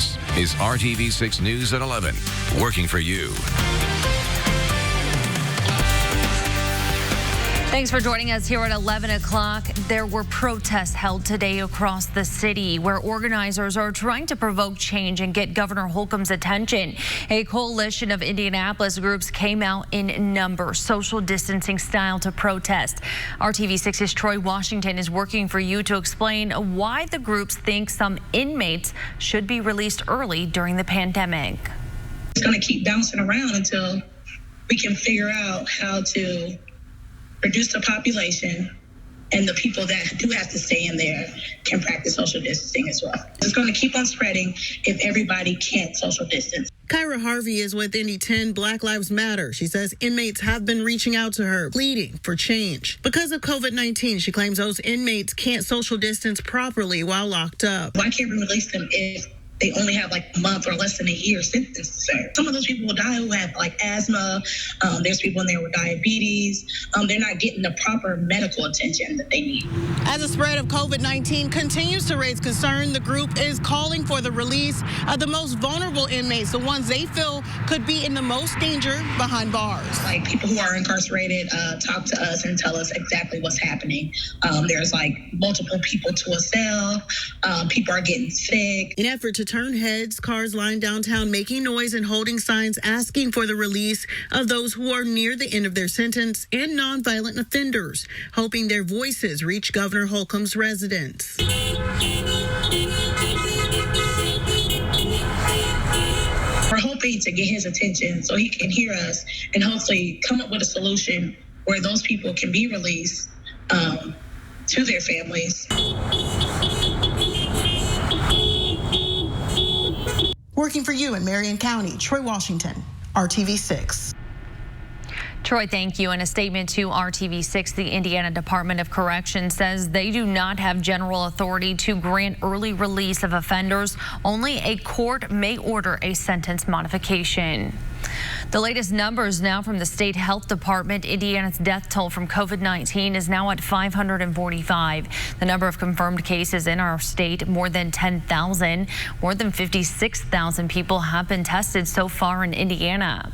This is RTV6 News at 11, working for you. Thanks for joining us here at 11 o'clock. There were protests held today across the city where organizers are trying to provoke change and get Governor Holcomb's attention. A coalition of Indianapolis groups came out in numbers, social distancing style, to protest. RTV6's Troy Washington is working for you to explain why the groups think some inmates should be released early during the pandemic. It's going to keep bouncing around until we can figure out how to reduce the population, and the people that do have to stay in there can practice social distancing as well. It's going to keep on spreading if everybody can't social distance. Kyra Harvey is with Indy 10 Black Lives Matter. She says inmates have been reaching out to her, pleading for change. Because of COVID-19, she claims those inmates can't social distance properly while locked up. Why can't we release them if they only have like a month or less than a year sentence to serve? Some of those people will die who have like asthma. There's people in there with diabetes. They're not getting the proper medical attention that they need. As the spread of COVID-19 continues to raise concern, the group is calling for the release of the most vulnerable inmates, the ones they feel could be in the most danger behind bars. Like people who are incarcerated talk to us and tell us exactly what's happening. There's like multiple people to a cell. People are getting sick. In an effort to turn heads, cars lined downtown making noise and holding signs asking for the release of those who are near the end of their sentence and nonviolent offenders, hoping their voices reach Governor Holcomb's residents. We're hoping to get his attention so he can hear us and hopefully come up with a solution where those people can be released to their families. Working for you in Marion County, Troy Washington, RTV6. Troy, thank you. In a statement to RTV6, the Indiana Department of Corrections says they do not have general authority to grant early release of offenders. Only a court may order a sentence modification. The latest numbers now from the state health department. Indiana's death toll from COVID-19 is now at 545. The number of confirmed cases in our state, more than 10,000. More than 56,000 people have been tested so far in Indiana.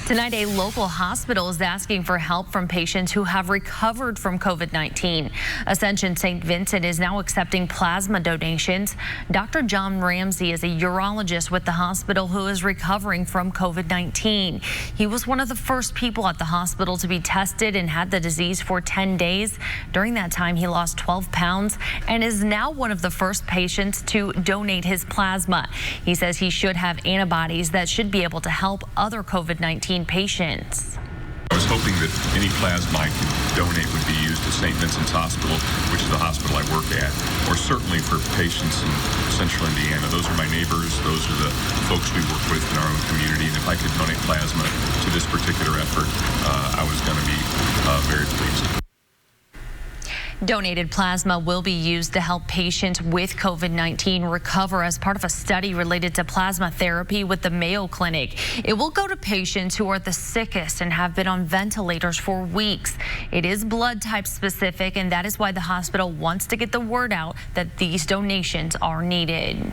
Tonight, a local hospital is asking for help from patients who have recovered from COVID-19. Ascension St. Vincent is now accepting plasma donations. Dr. John Ramsey is a urologist with the hospital who is recovering from COVID-19. He was one of the first people at the hospital to be tested and had the disease for 10 days. During that time, he lost 12 pounds and is now one of the first patients to donate his plasma. He says he should have antibodies that should be able to help other COVID-19 patients. I was hoping that any plasma I could donate would be used at St. Vincent's Hospital, which is the hospital I work at, or certainly for patients in central Indiana. Those are my neighbors. Those are the folks we work with in our own community. And if I could donate plasma to this particular effort, I was going to be very pleased. Donated plasma will be used to help patients with COVID-19 recover as part of a study related to plasma therapy with the Mayo Clinic. It will go to patients who are the sickest and have been on ventilators for weeks. It is blood type specific, and that is why the hospital wants to get the word out that these donations are needed.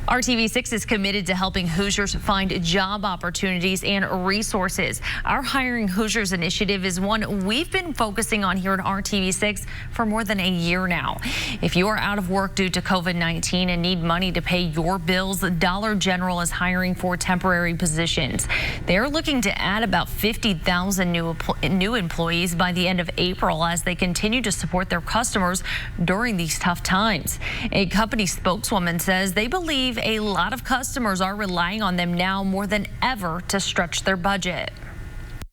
RTV6 is committed to helping Hoosiers find job opportunities and resources. Our Hiring Hoosiers initiative is one we've been focusing on here at RTV6 for more than a year now. If you are out of work due to COVID-19 and need money to pay your bills, Dollar General is hiring for temporary positions. They're looking to add about 50,000 new employees by the end of April as they continue to support their customers during these tough times. A company spokeswoman says they believe a lot of customers are relying on them now more than ever to stretch their budget.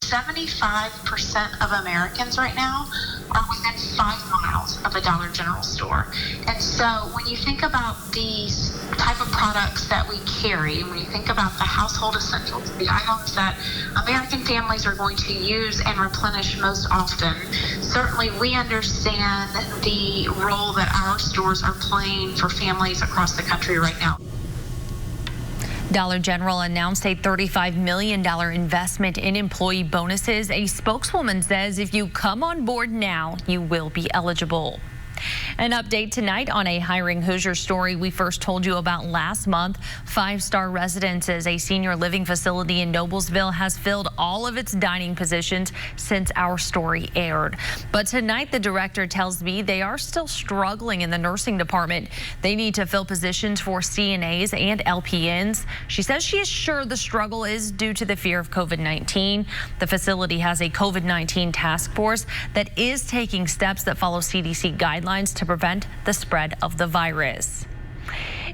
75% of Americans right now are within 5 miles of a Dollar General store. And so when you think about these type of products that we carry, when you think about the household essentials, the items that American families are going to use and replenish most often, certainly we understand the role that our stores are playing for families across the country right now. Dollar General announced a $35 million investment in employee bonuses. A spokeswoman says if you come on board now, you will be eligible. An update tonight on a hiring Hoosier story we first told you about last month. 5-Star Residences, a senior living facility in Noblesville, has filled all of its dining positions since our story aired. But tonight, the director tells me they are still struggling in the nursing department. They need to fill positions for CNAs and LPNs. She says she is sure the struggle is due to the fear of COVID-19. The facility has a COVID-19 task force that is taking steps that follow CDC guidelines to prevent the spread of the virus.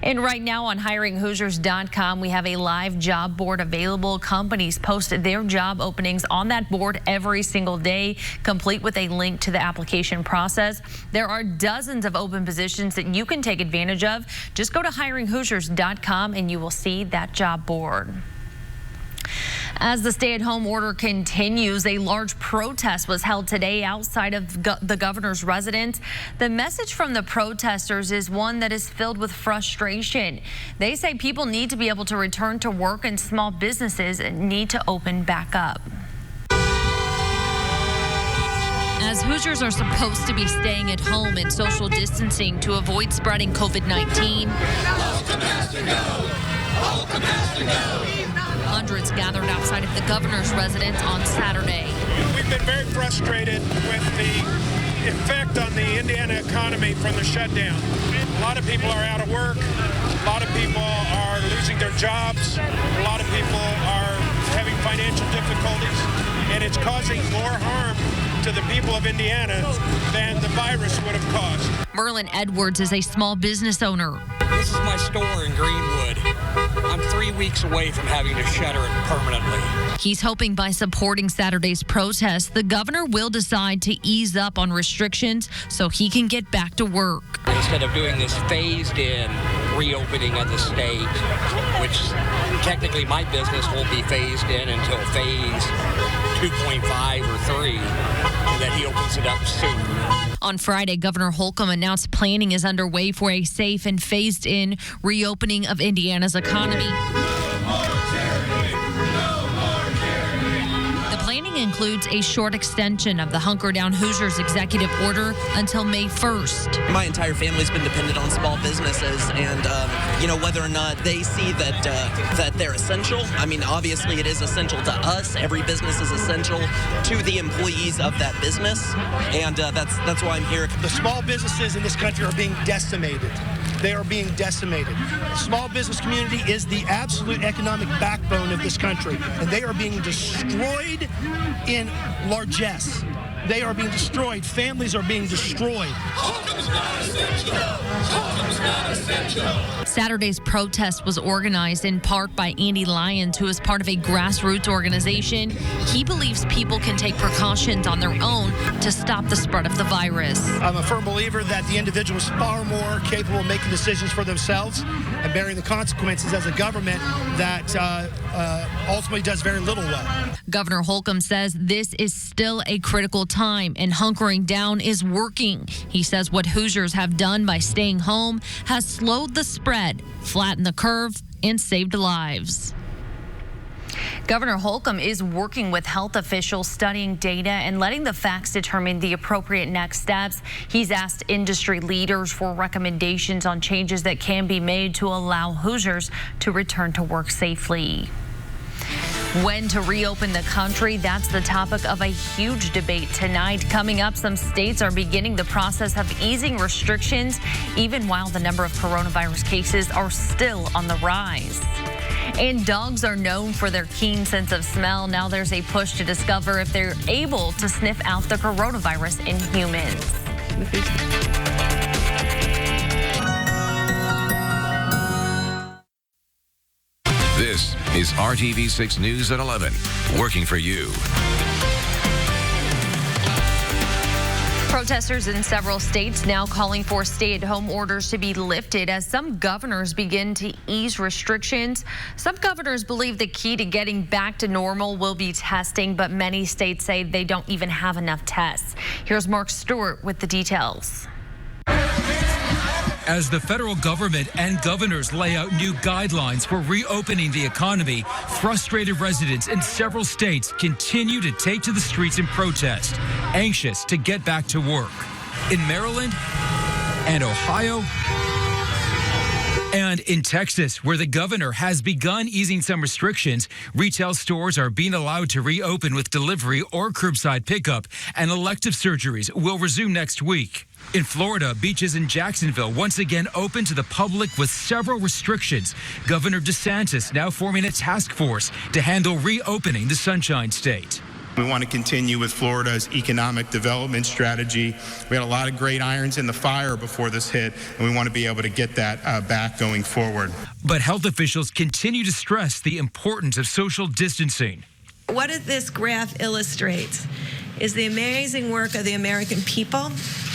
And right now on hiringhoosiers.com, we have a live job board available. Companies post their job openings on that board every single day, complete with a link to the application process. There are dozens of open positions that you can take advantage of. Just go to hiringhoosiers.com and you will see that job board. As the stay-at-home order continues, a large protest was held today outside of the governor's residence. The message from the protesters is one that is filled with frustration. They say people need to be able to return to work and small businesses need to open back up. As Hoosiers are supposed to be staying at home and social distancing to avoid spreading COVID-19, hundreds gathered outside of the governor's residence on Saturday. We've been very frustrated with the effect on the Indiana economy from the shutdown. A lot of people are out of work. A lot of people are losing their jobs. A lot of people are having financial difficulties. And it's causing more harm to the people of Indiana than the virus would have caused. Merlin Edwards is a small business owner. This is my store in Greenwood. I'm 3 weeks away from having to shutter it permanently. He's hoping by supporting Saturday's protest, the governor will decide to ease up on restrictions so he can get back to work. Instead of doing this phased-in reopening of the state, which technically my business won't be phased in until phase 2.5 or 3, and that he opens it up soon. On Friday, Governor Holcomb announced planning is underway for a safe and phased-in reopening of Indiana's economy. The planning includes a short extension of the Hunker Down Hoosiers executive order until May 1st. My entire family's been dependent on small businesses, and whether or not they see that that they're essential. I mean, obviously it is essential to us. Every business is essential to the employees of that business, and that's why I'm here. The small businesses in this country are being decimated. They are being decimated. The small business community is the absolute economic backbone of this country, and they are being destroyed in largesse. They are being destroyed. Families are being destroyed. Saturday's protest was organized in part by Andy Lyons, who is part of a grassroots organization. He believes people can take precautions on their own to stop the spread of the virus. I'm a firm believer that the individual is far more capable of making decisions for themselves and bearing the consequences as a government that ultimately does very little well. Governor Holcomb says this is still a critical time and hunkering down is working. He says what Hoosiers have done by staying home has slowed the spread, flattened the curve, and saved lives. Governor Holcomb is working with health officials, studying data and letting the facts determine the appropriate next steps. He's asked industry leaders for recommendations on changes that can be made to allow Hoosiers to return to work safely. When to reopen the country, that's the topic of a huge debate tonight. Coming up, some states are beginning the process of easing restrictions, even while the number of coronavirus cases are still on the rise. And dogs are known for their keen sense of smell. Now there's a push to discover if they're able to sniff out the coronavirus in humans. This is RTV6 News at 11, working for you. Protesters in several states now calling for stay-at-home orders to be lifted as some governors begin to ease restrictions. Some governors believe the key to getting back to normal will be testing, but many states say they don't even have enough tests. Here's Mark Stewart with the details. As the federal government and governors lay out new guidelines for reopening the economy, frustrated residents in several states continue to take to the streets in protest, anxious to get back to work. In Maryland, and Ohio, and in Texas, where the governor has begun easing some restrictions, retail stores are being allowed to reopen with delivery or curbside pickup, and elective surgeries will resume next week. In Florida, beaches in Jacksonville once again open to the public with several restrictions. Governor DeSantis now forming a task force to handle reopening the Sunshine State. We want to continue with Florida's economic development strategy. We had a lot of great irons in the fire before this hit, and we want to be able to get that back going forward. But health officials continue to stress the importance of social distancing. What this graph illustrates is the amazing work of the American people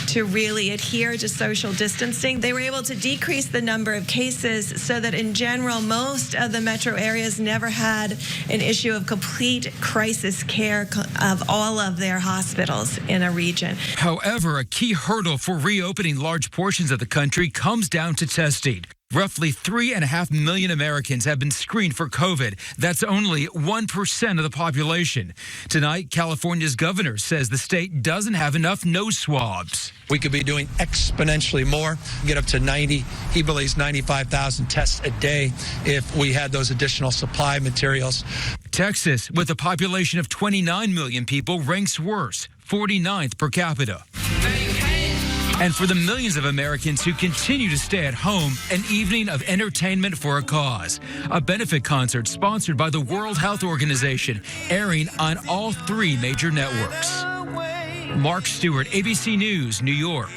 to really adhere to social distancing. They were able to decrease the number of cases so that in general, most of the metro areas never had an issue of complete crisis care of all of their hospitals in a region. However, a key hurdle for reopening large portions of the country comes down to testing. Roughly 3.5 million Americans have been screened for COVID. That's only 1% of the population. Tonight, California's governor says the state doesn't have enough nose swabs. We could be doing exponentially more, get up to 90, he believes 95,000 tests a day if we had those additional supply materials. Texas, with a population of 29 million people, ranks worse, 49th per capita. And for the millions of Americans who continue to stay at home, an evening of entertainment for a cause. A benefit concert sponsored by the World Health Organization, airing on all 3 major networks. Mark Stewart, ABC News, New York.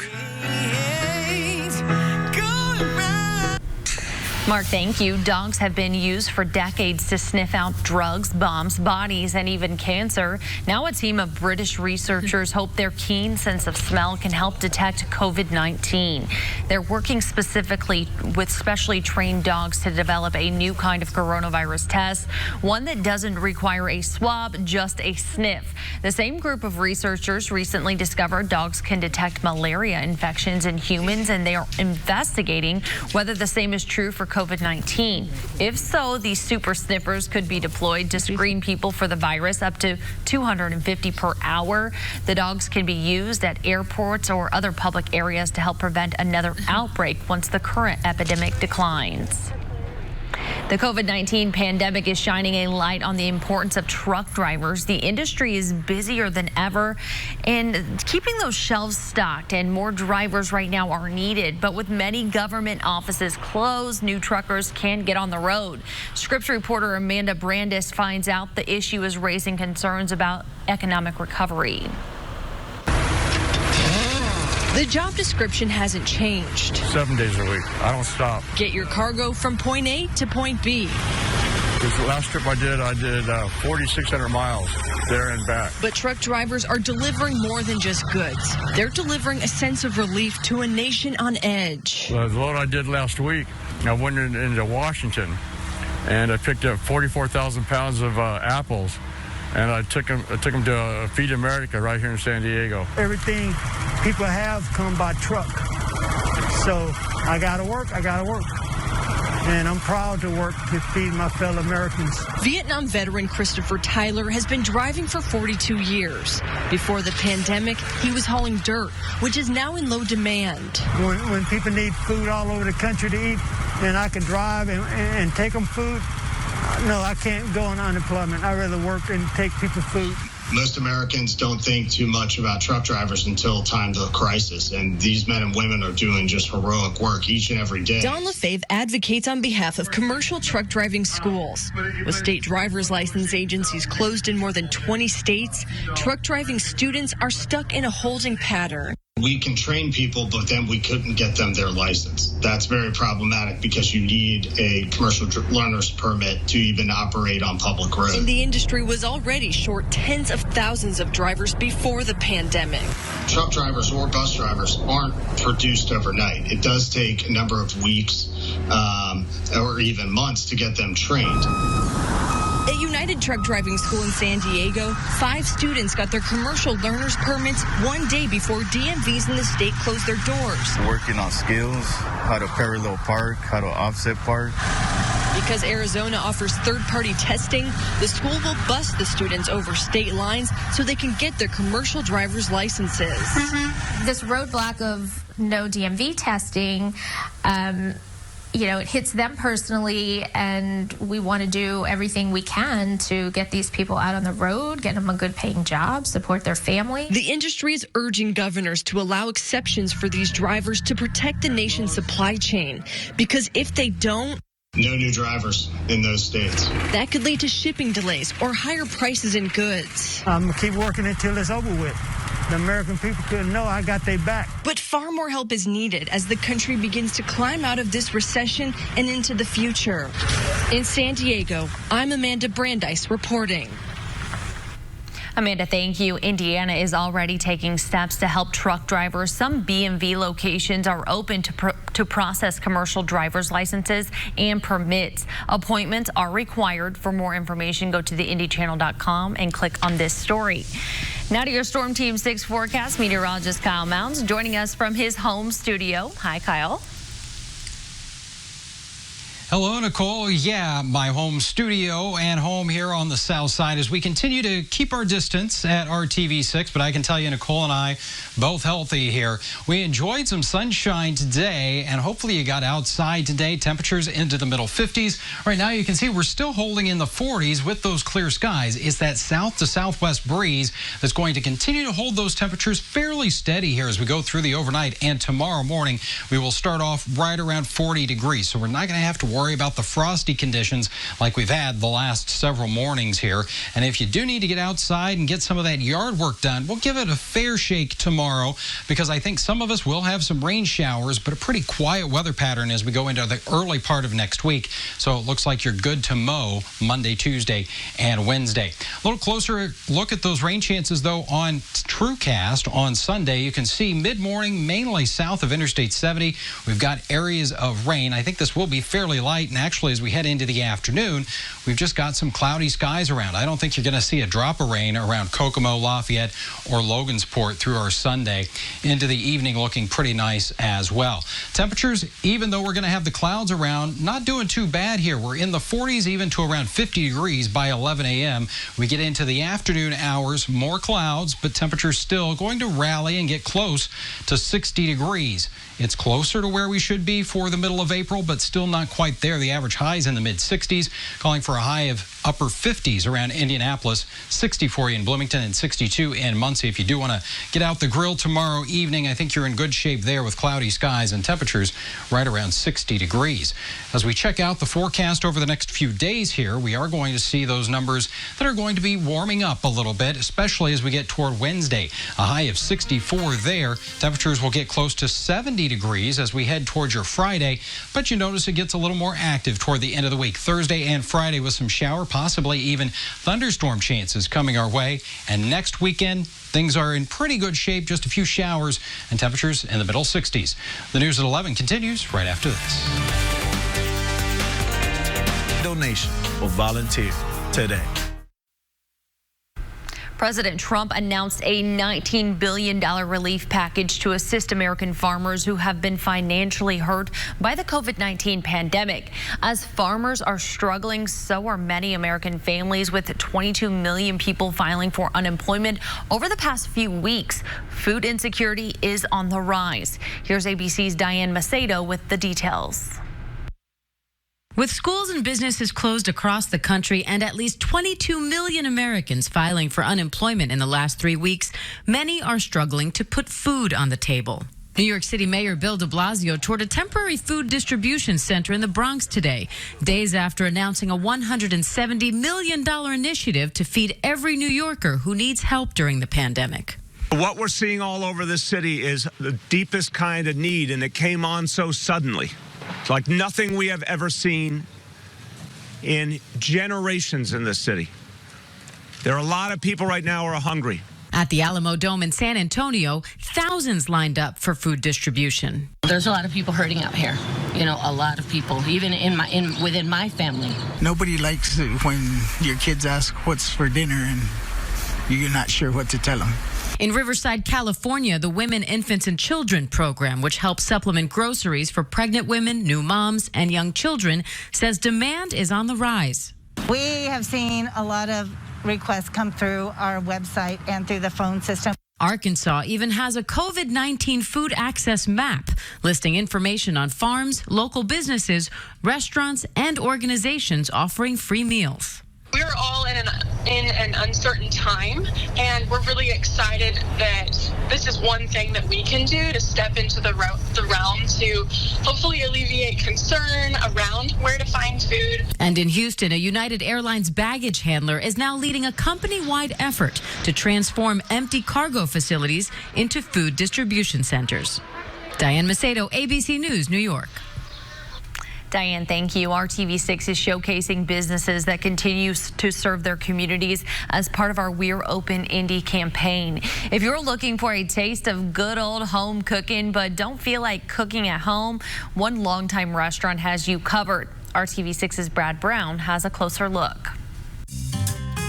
Mark, thank you. Dogs have been used for decades to sniff out drugs, bombs, bodies, and even cancer. Now a team of British researchers hope their keen sense of smell can help detect COVID-19. They're working specifically with specially trained dogs to develop a new kind of coronavirus test, one that doesn't require a swab, just a sniff. The same group of researchers recently discovered dogs can detect malaria infections in humans, and they are investigating whether the same is true for COVID-19. If so, these super sniffers could be deployed to screen people for the virus up to 250 per hour. The dogs can be used at airports or other public areas to help prevent another outbreak once the current epidemic declines. The COVID-19 pandemic is shining a light on the importance of truck drivers. The industry is busier than ever, and keeping those shelves stocked, and more drivers right now are needed. But with many government offices closed, new truckers can't get on the road. Scripps reporter Amanda Brandis finds out the issue is raising concerns about economic recovery. The job description hasn't changed. 7 days a week. I don't stop. Get your cargo from point A to point B. This last trip I did 4,600 miles there and back. But truck drivers are delivering more than just goods. They're delivering a sense of relief to a nation on edge. The load I did last week, I went into Washington, and I picked up 44,000 pounds of apples. And I took them to Feed America right here in San Diego. Everything people have come by truck. So I gotta work. And I'm proud to work to feed my fellow Americans. Vietnam veteran Christopher Tyler has been driving for 42 years. Before the pandemic, he was hauling dirt, which is now in low demand. When people need food all over the country to eat, and I can drive and take them food, no, I can't go on unemployment. I'd rather work and take people food. Most Americans don't think too much about truck drivers until times of crisis, and these men and women are doing just heroic work each and every day. Don LaFave advocates on behalf of commercial truck driving schools. With state driver's license agencies closed in more than 20 states, truck driving students are stuck in a holding pattern. We can train people, but then we couldn't get them their license. That's very problematic because you need a commercial learner's permit to even operate on public roads. And the industry was already short tens of thousands of drivers before the pandemic. Truck drivers or bus drivers aren't produced overnight. It does take a number of weeks or even months to get them trained. At United Truck Driving School in San Diego, 5 students got their commercial learner's permits one day before DMVs in the state closed their doors. Working on skills, how to parallel park, how to offset park. Because Arizona offers third-party testing, the school will bus the students over state lines so they can get their commercial driver's licenses. This roadblock of no DMV testing, it hits them personally, and we want to do everything we can to get these people out on the road, get them a good paying job, support their family. The industry is urging governors to allow exceptions for these drivers to protect the nation's supply chain, because if they don't, no new drivers in those states. That could lead to shipping delays or higher prices in goods. I'm going to keep working until it's over with. The American people couldn't know I got their back. But far more help is needed as the country begins to climb out of this recession and into the future. In San Diego, I'm Amanda Brandeis reporting. Amanda, thank you. Indiana is already taking steps to help truck drivers. Some BMV locations are open to process commercial driver's licenses and permits. Appointments are required. For more information, go to theindychannel.com and click on this story. Now to your Storm Team 6 forecast. Meteorologist Kyle Mounds joining us from his home studio. Hi, Kyle. Hello, Nicole. Yeah, my home studio and home here on the south side as we continue to keep our distance at RTV6. But I can tell you, Nicole and I, both healthy here. We enjoyed some sunshine today, and hopefully you got outside today. Temperatures into the middle 50s. Right now, you can see we're still holding in the 40s with those clear skies. It's that south to southwest breeze that's going to continue to hold those temperatures fairly steady here as we go through the overnight. And tomorrow morning, we will start off right around 40 degrees. So we're not going to have to worry about the frosty conditions like we've had the last several mornings here. And if you do need to get outside and get some of that yard work done, we'll give it a fair shake tomorrow, because I think some of us will have some rain showers, but a pretty quiet weather pattern as we go into the early part of next week. So it looks like you're good to mow Monday, Tuesday, and Wednesday. A little closer look at those rain chances, though, on TrueCast on Sunday. You can see mid-morning, mainly south of Interstate 70. We've got areas of rain. I think this will be fairly light, and actually as we head into the afternoon, we've just got some cloudy skies around. I don't think you're going to see a drop of rain around Kokomo, Lafayette, or Logansport through our Sunday. Into the evening looking pretty nice as well. Temperatures, even though we're going to have the clouds around, not doing too bad here. We're in the 40s, even to around 50 degrees by 11 a.m. We get into the afternoon hours, more clouds, but temperatures still going to rally and get close to 60 degrees. It's closer to where we should be for the middle of April, but still not quite there. The average high is in the mid-60s, calling for a high of upper 50s around Indianapolis, 60 for you in Bloomington, and 62 in Muncie. If you do want to get out the grill tomorrow evening, I think you're in good shape there with cloudy skies and temperatures right around 60 degrees. As we check out the forecast over the next few days here, we are going to see those numbers that are going to be warming up a little bit, especially as we get toward Wednesday. A high of 64 there. Temperatures will get close to 70 degrees as we head towards your Friday, but you notice it gets a little more active toward the end of the week. Thursday and Friday with some shower, possibly even thunderstorm chances coming our way. And next weekend, things are in pretty good shape, just a few showers and temperatures in the middle 60s. The news at 11 continues right after this. Donation or volunteer today. President Trump announced a $19 billion relief package to assist American farmers who have been financially hurt by the COVID-19 pandemic. As farmers are struggling, so are many American families, with 22 million people filing for unemployment over the past few weeks. Food insecurity is on the rise. Here's ABC's Diane Macedo with the details. With schools and businesses closed across the country and at least 22 million Americans filing for unemployment in the last 3 weeks, many are struggling to put food on the table. New York City Mayor Bill de Blasio toured a temporary food distribution center in the Bronx today, days after announcing a $170 million initiative to feed every New Yorker who needs help during the pandemic. What we're seeing all over the city is the deepest kind of need, and it came on so suddenly. It's like nothing we have ever seen in generations in this city. There are a lot of people right now who are hungry. At the Alamo Dome in San Antonio, thousands lined up for food distribution. There's a lot of people hurting out here. You know, a lot of people, even within my family. Nobody likes it when your kids ask what's for dinner and you're not sure what to tell them. In Riverside, California, the Women, Infants, and Children program, which helps supplement groceries for pregnant women, new moms, and young children, says demand is on the rise. We have seen a lot of requests come through our website and through the phone system. Arkansas even has a COVID-19 food access map listing information on farms, local businesses, restaurants, and organizations offering free meals. We're all in an uncertain time, and we're really excited that this is one thing that we can do to step into the realm to hopefully alleviate concern around where to find food. And in Houston, a United Airlines baggage handler is now leading a company-wide effort to transform empty cargo facilities into food distribution centers. Diane Macedo, ABC News, New York. Diane, thank you. RTV6 is showcasing businesses that continue to serve their communities as part of our We're Open Indy campaign. If you're looking for a taste of good old home cooking but don't feel like cooking at home, one longtime restaurant has you covered. RTV6's Brad Brown has a closer look.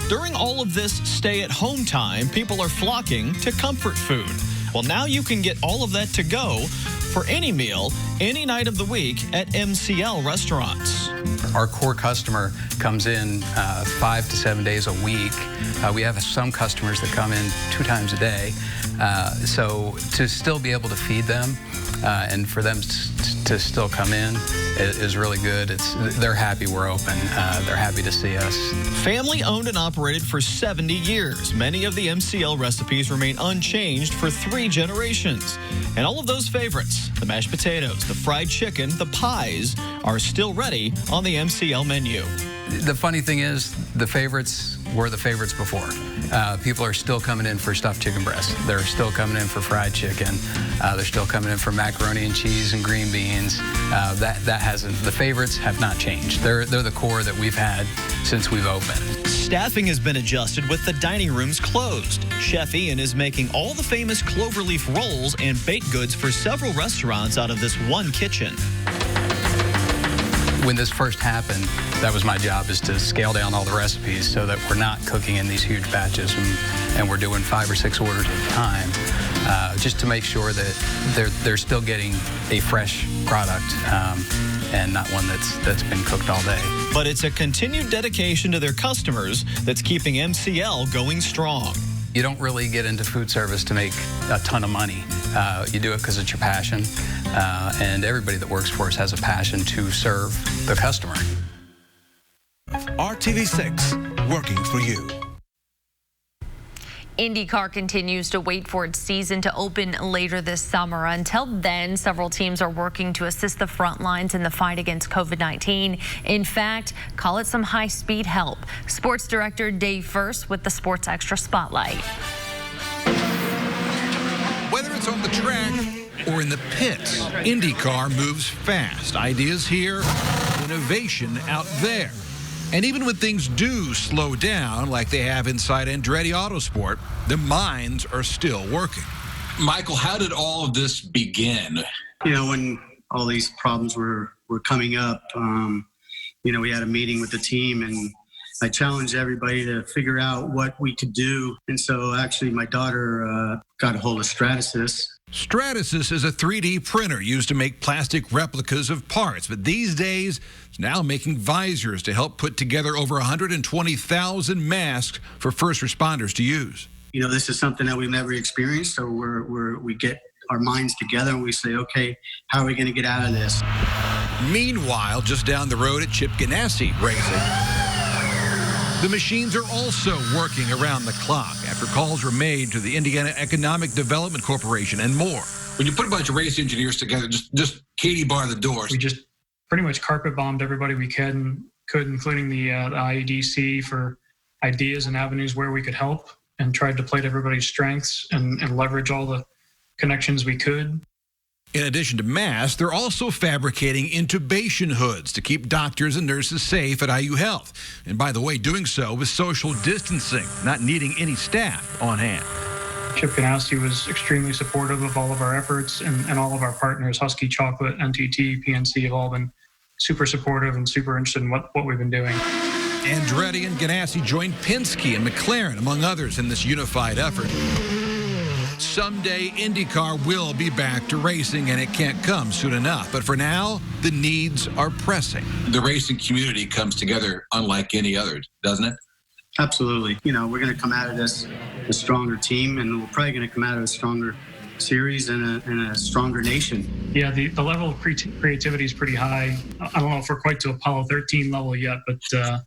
During all of this stay-at-home time, people are flocking to comfort food. Well, now you can get all of that to go for any meal, any night of the week at MCL restaurants. Our core customer comes in 5 to 7 days a week. We have some customers that come in 2 times a day. So to still be able to feed them and for them to still come in is really good. They're happy we're open. They're happy to see us. Family owned and operated for 70 years. Many of the MCL recipes remain unchanged for 3 generations. And all of those favorites, the mashed potatoes, the fried chicken, the pies, are still ready on the MCL menu. The funny thing is, the favorites were the favorites before. People are still coming in for stuffed chicken breast. They're still coming in for fried chicken. They're still coming in for macaroni and cheese and green beans. That hasn't. The favorites have not changed. They're the core that we've had since we've opened. Staffing has been adjusted with the dining rooms closed. Chef Ian is making all the famous cloverleaf rolls and baked goods for several restaurants out of this one kitchen. When this first happened, that was my job, is to scale down all the recipes so that we're not cooking in these huge batches and we're doing 5 or 6 orders at a time, just to make sure that they're still getting a fresh product and not one that's been cooked all day. But it's a continued dedication to their customers that's keeping MCL going strong. You don't really get into food service to make a ton of money. You do it because it's your passion, and everybody that works for us has a passion to serve the customer. RTV6, working for you. IndyCar continues to wait for its season to open later this summer. Until then, several teams are working to assist the front lines in the fight against COVID-19. In fact, call it some high-speed help. Sports Director Dave First with the Sports Extra Spotlight. Whether it's on the track or in the pits, IndyCar moves fast. Ideas here, innovation out there. And even when things do slow down, like they have inside Andretti Autosport, the minds are still working. Michael, how did all of this begin? You know, when all these problems were coming up, you know, we had a meeting with the team and I challenged everybody to figure out what we could do. And so actually my daughter got a hold of Stratasys. Stratasys is a 3D printer used to make plastic replicas of parts, but these days it's now making visors to help put together over 120,000 masks for first responders to use. You know, this is something that we've never experienced, so we get our minds together and we say, okay, how are we going to get out of this? Meanwhile, just down the road at Chip Ganassi Racing, the machines are also working around the clock after calls were made to the Indiana Economic Development Corporation and more. When you put a bunch of race engineers together, just Katie bar the doors. We just pretty much carpet bombed everybody we could, including the IEDC, for ideas and avenues where we could help, and tried to play to everybody's strengths and leverage all the connections we could. In addition to masks, they're also fabricating intubation hoods to keep doctors and nurses safe at IU Health. And by the way, doing so with social distancing, not needing any staff on hand. Chip Ganassi was extremely supportive of all of our efforts, and all of our partners, Husky Chocolate, NTT, PNC, have all been super supportive and super interested in what we've been doing. Andretti and Ganassi joined Penske and McLaren, among others, in this unified effort. Someday, IndyCar will be back to racing, and it can't come soon enough. But for now, the needs are pressing. The racing community comes together unlike any other, doesn't it? Absolutely. You know, we're going to come out of this a stronger team, and we're probably going to come out of a stronger series and a stronger nation. Yeah, the level of creativity is pretty high. I don't know if we're quite to Apollo 13 level yet, but I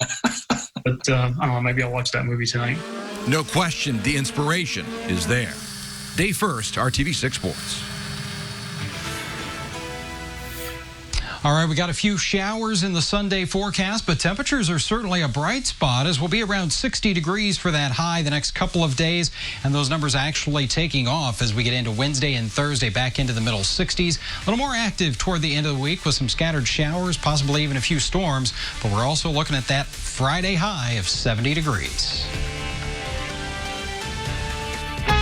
don't know, maybe I'll watch that movie tonight. No question, the inspiration is there. Day first, RTV6 Sports. All right, we got a few showers in the Sunday forecast, but temperatures are certainly a bright spot as we'll be around 60 degrees for that high the next couple of days. And those numbers actually taking off as we get into Wednesday and Thursday, back into the middle 60s. A little more active toward the end of the week with some scattered showers, possibly even a few storms. But we're also looking at that Friday high of 70 degrees.